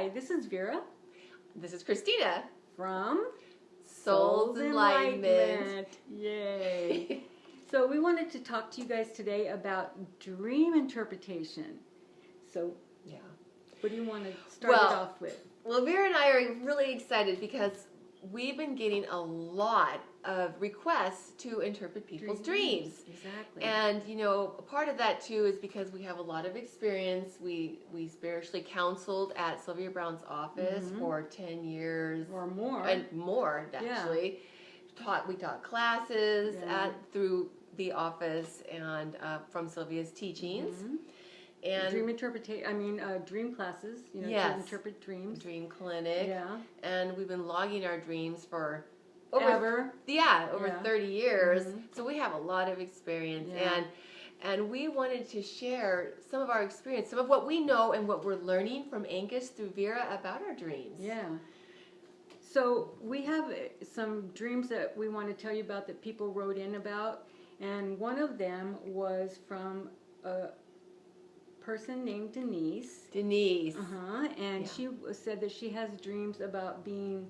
Hi, this is Vera This is Christina from Soul's Enlightenment. Yay! So we wanted to talk to you guys today about dream interpretation. So, Yeah. what do you want to start it off with? Well, Vera and I are really excited because we've been getting a lot of requests to interpret people's dreams. Exactly. And, you know, a part of that, too, is because we have a lot of experience. We spiritually counseled at Sylvia Brown's office for 10 years. Or more. And more, actually. Yeah. We taught classes through the office and from Sylvia's teachings. And dream dream classes, you know, to interpret dreams. Dream clinic. Yeah. And we've been logging our dreams for over 30 years. So we have a lot of experience. Yeah. And we wanted to share some of our experience, some of what we know and what we're learning from Angus through Vera about our dreams. Yeah. So we have some dreams that we want to tell you about that people wrote in about. And one of them was from a person named Denise. And she said that she has dreams about being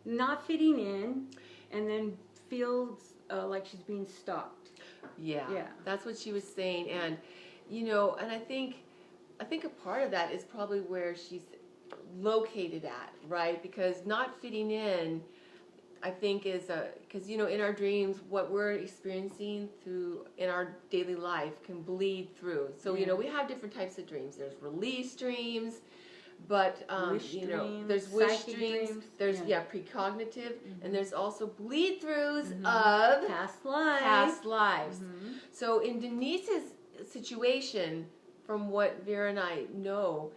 not fitting in, and then feels like she's being stalked. Yeah, that's what she was saying. And you know, and I think a part of that is probably where she's located at, right? Because not fitting in, I think, is because you know, in our dreams, what we're experiencing in our daily life can bleed through. So you know, we have different types of dreams. There's release dreams, but you know, there's wish dreams. There's precognitive, and there's also bleed throughs of past lives. So in Denise's situation, from what Vera and I know,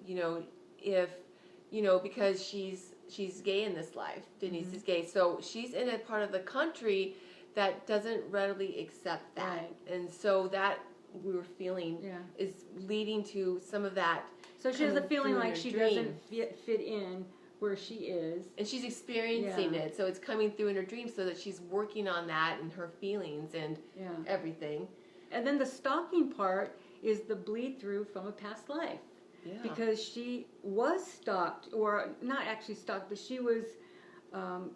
you know, because she's gay in this life. Denise is gay. So she's in a part of the country that doesn't readily accept that. Right. And so that we were feeling is leading to some of that. So she has a feeling like she doesn't fit in where she is. And she's experiencing it. So it's coming through in her dreams, so that she's working on that and her feelings and everything. And then the stalking part is the bleed through from a past life. Yeah. Because she was stalked, or not actually stalked, but she was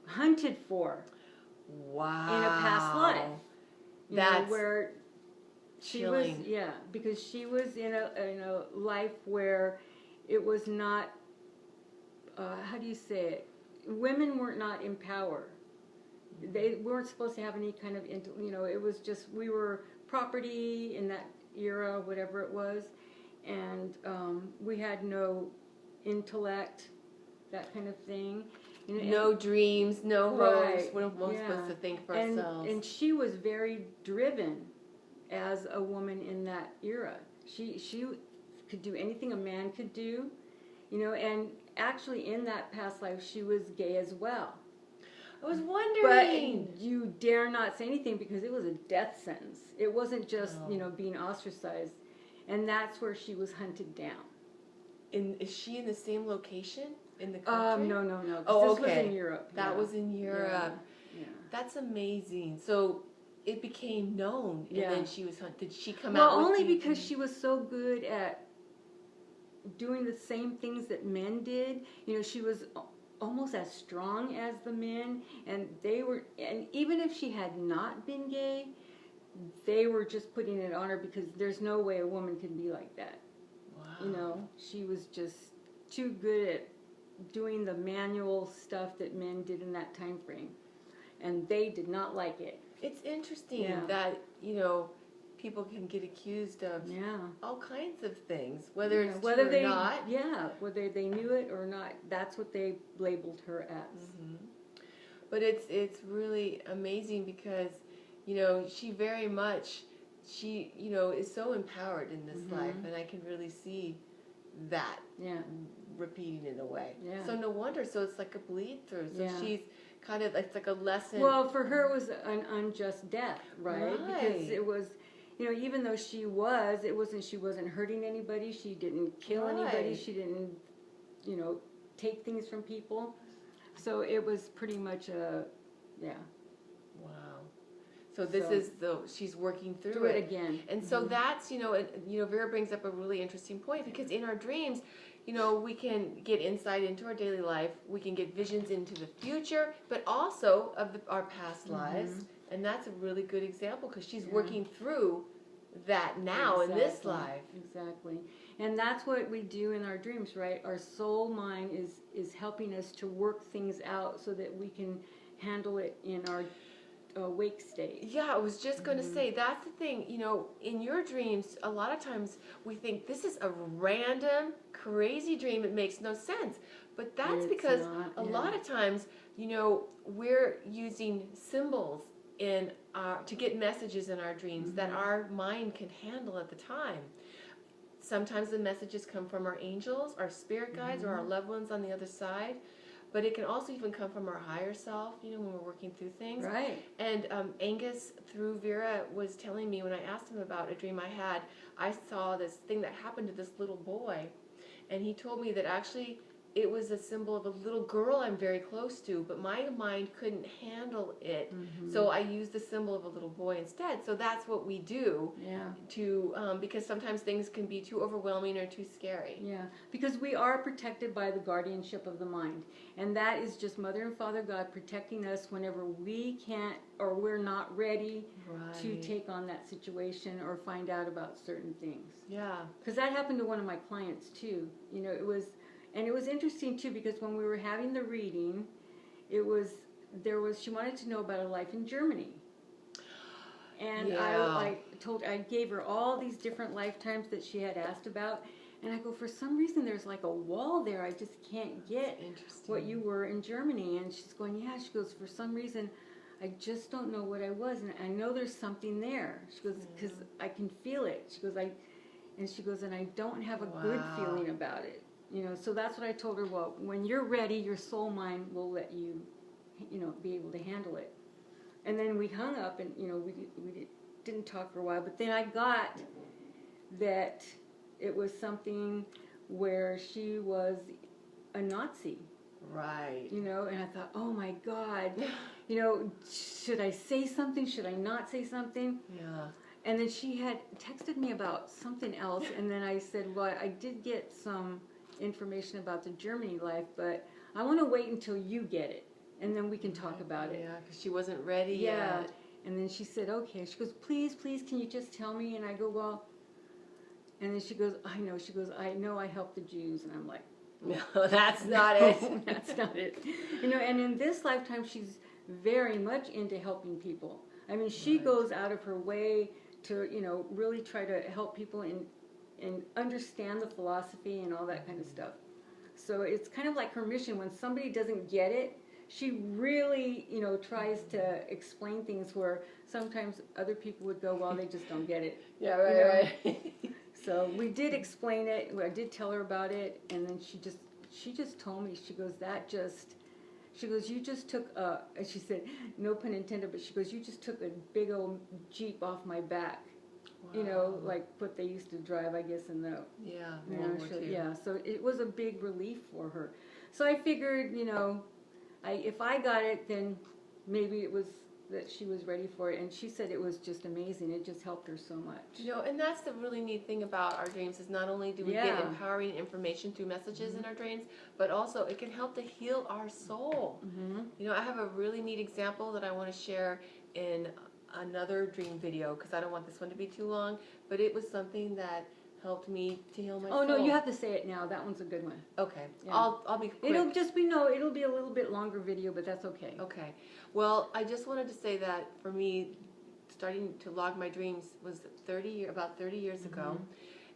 hunted for. Wow. In a past life. That's where she chilling. was, because she was in a life where it was not, how do you say it? Women were not in power. They weren't supposed to have any kind of, it was just, we were property in that era, whatever it was. And we had no intellect, that kind of thing. No dreams, no hopes. We're supposed to think for ourselves. And she was very driven as a woman in that era. She could do anything a man could do, and actually in that past life she was gay as well. I was wondering. But you dare not say anything because it was a death sentence. It wasn't just, being ostracized. And that's where she was hunted down. Is she in the same location in the country? No. Oh, this was in Europe. That was in Europe. Yeah. That's amazing. So it became known, and then she was hunted. Did she come out? Well, only because she was so good at doing the same things that men did. She was almost as strong as the men, and even if she had not been gay, they were just putting it on her because there's no way a woman can be like that. Wow. She was just too good at doing the manual stuff that men did in that time frame. And they did not like it. It's interesting that, people can get accused of all kinds of things, whether it's true or not. Yeah, whether they knew it or not. That's what they labeled her as. But it's really amazing because she very much, is so empowered in this life, and I can really see that repeating in a way. Yeah. So no wonder. So it's like a bleed through. So she's kind of, it's like a lesson. Well, for her it was an unjust death, right? Because it was, even though she wasn't hurting anybody. She didn't kill anybody. She didn't, take things from people. So it was pretty much Wow. So this is she's working through it again. And so that's, Vera brings up a really interesting point because in our dreams, we can get insight into our daily life. We can get visions into the future, but also of our past lives. And that's a really good example because she's working through that now in this life. Exactly. And that's what we do in our dreams, right? Our soul mind is helping us to work things out so that we can handle it in our awake state. Yeah, I was just going to say, that's the thing, in your dreams, a lot of times we think this is a random, crazy dream. It makes no sense. But that's because a lot of times, we're using symbols to get messages in our dreams that our mind can handle at the time. Sometimes the messages come from our angels, our spirit guides, or our loved ones on the other side. But it can also even come from our higher self, when we're working through things. Right. And Angus, through Vera, was telling me when I asked him about a dream I had, I saw this thing that happened to this little boy. And he told me that actually it was a symbol of a little girl I'm very close to, but my mind couldn't handle it. So I used the symbol of a little boy instead. So that's what we do because sometimes things can be too overwhelming or too scary. Yeah, because we are protected by the guardianship of the mind. And that is just Mother and Father God protecting us whenever we can't or we're not ready to take on that situation or find out about certain things. Yeah. Because that happened to one of my clients too. And it was interesting too because when we were having the reading, she wanted to know about her life in Germany. And I gave her all these different lifetimes that she had asked about. And I go, for some reason there's like a wall there. I just can't get what you were in Germany. And she's going, yeah. She goes, for some reason I just don't know what I was. And I know there's something there. She goes, because I can feel it. She goes, and I don't have a good feeling about it. So that's what I told her. Well, when you're ready, your soul mind will let you, be able to handle it. And then we hung up, and we didn't talk for a while. But then I got that it was something where she was a Nazi. Right. And I thought, oh my God, should I say something? Should I not say something? Yeah. And then she had texted me about something else, and then I said, well, I did get some information about the Germany life, but I want to wait until you get it, and then we can talk about it. Yeah, because she wasn't ready yet. And then she said, okay. She goes, please, can you just tell me? And I go, well, and then she goes, I know. She goes, I know I helped the Jews. And I'm like, no, that's not it. That's not it. And in this lifetime, she's very much into helping people. I mean, she goes out of her way to, really try to help people and understand the philosophy and all that kind of stuff. So it's kind of like her mission. When somebody doesn't get it, she really, tries to explain things where sometimes other people would go, well, they just don't get it. Yeah, right. So we did explain it. I did tell her about it, and then she just told me. She goes, you just took and she said, no pun intended, but she goes, you just took a big old Jeep off my back. Wow. Like what they used to drive, I guess, in the World War II. Yeah. So it was a big relief for her. So I figured, if I got it, then maybe it was that she was ready for it. And she said it was just amazing. It just helped her so much. And that's the really neat thing about our dreams is not only do we get empowering information through messages in our dreams, but also it can help to heal our soul. I have a really neat example that I want to share in another dream video because I don't want this one to be too long, but it was something that helped me to heal my soul. Oh no, you have to say it now. That one's a good one. Okay. Yeah. I'll be quick. It'll be a little bit longer video, but that's okay. Okay. Well, I just wanted to say that for me, starting to log my dreams was about 30 years ago,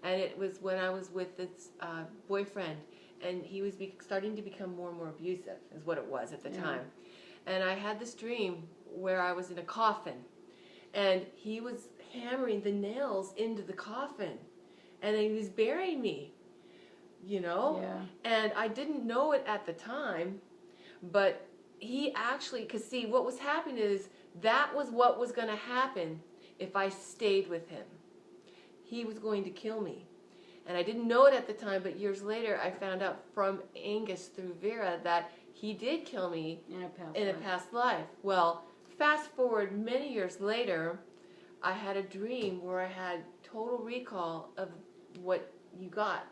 and it was when I was with this boyfriend, and he was starting to become more and more abusive, is what it was at the time. And I had this dream where I was in a coffin, and he was hammering the nails into the coffin, and he was burying me, and I didn't know it at the time, but he actually, because see, what was happening is that was what was going to happen if I stayed with him. He was going to kill me, and I didn't know it at the time, but years later I found out from Angus through Vera that he did kill me in a past life. Well, fast forward many years later, I had a dream where I had total recall of what you got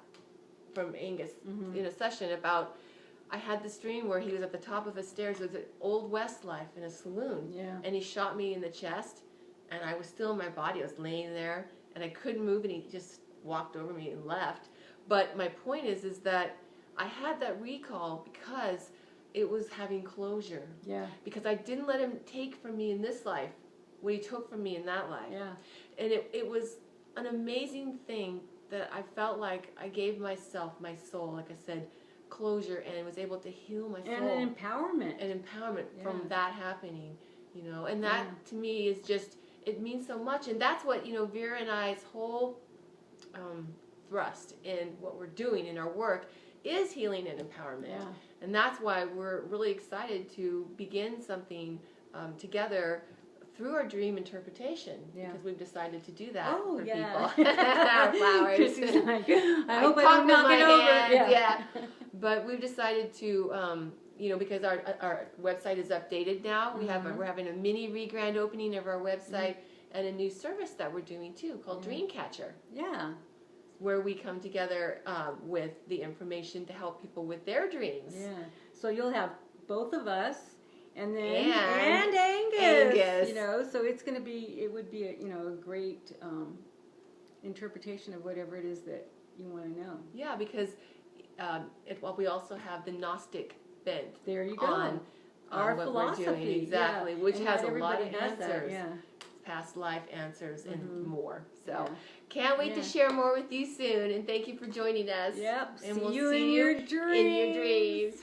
from Angus in a session about, I had this dream where he was at the top of a stairs. It was an old West life in a saloon. Yeah. And he shot me in the chest, and I was still in my body. I was laying there, and I couldn't move, and he just walked over me and left. But my point is that I had that recall because it was having closure. Yeah. Because I didn't let him take from me in this life what he took from me in that life. Yeah. And it was an amazing thing that I felt like I gave myself, my soul, like I said, closure, and was able to heal my soul. And an empowerment. An empowerment from that happening, you know. And that, to me, is just, it means so much. And that's what, you know, Vera and I's whole thrust in what we're doing in our work is healing and empowerment. Yeah. And that's why we're really excited to begin something together through our dream interpretation, because we've decided to do that for people. Flowers. Chrissy's like, I hope I don't knock it over. Yeah. But we've decided to, you know, because our website is updated now. We're having a mini re-grand opening of our website and a new service that we're doing too called Dreamcatcher. Yeah. Where we come together with the information to help people with their dreams. Yeah. So you'll have both of us. And then and Angus, you know, so it would be a great interpretation of whatever it is that you want to know. Yeah, because we also have the Gnostic bent. There you go. On our what philosophy, we're doing, exactly, which and has a lot of has answers, that, past life answers, and more. So Yeah. can't wait to share more with you soon. And thank you for joining us. Yep. And See we'll you see in you your dreams. in your dreams.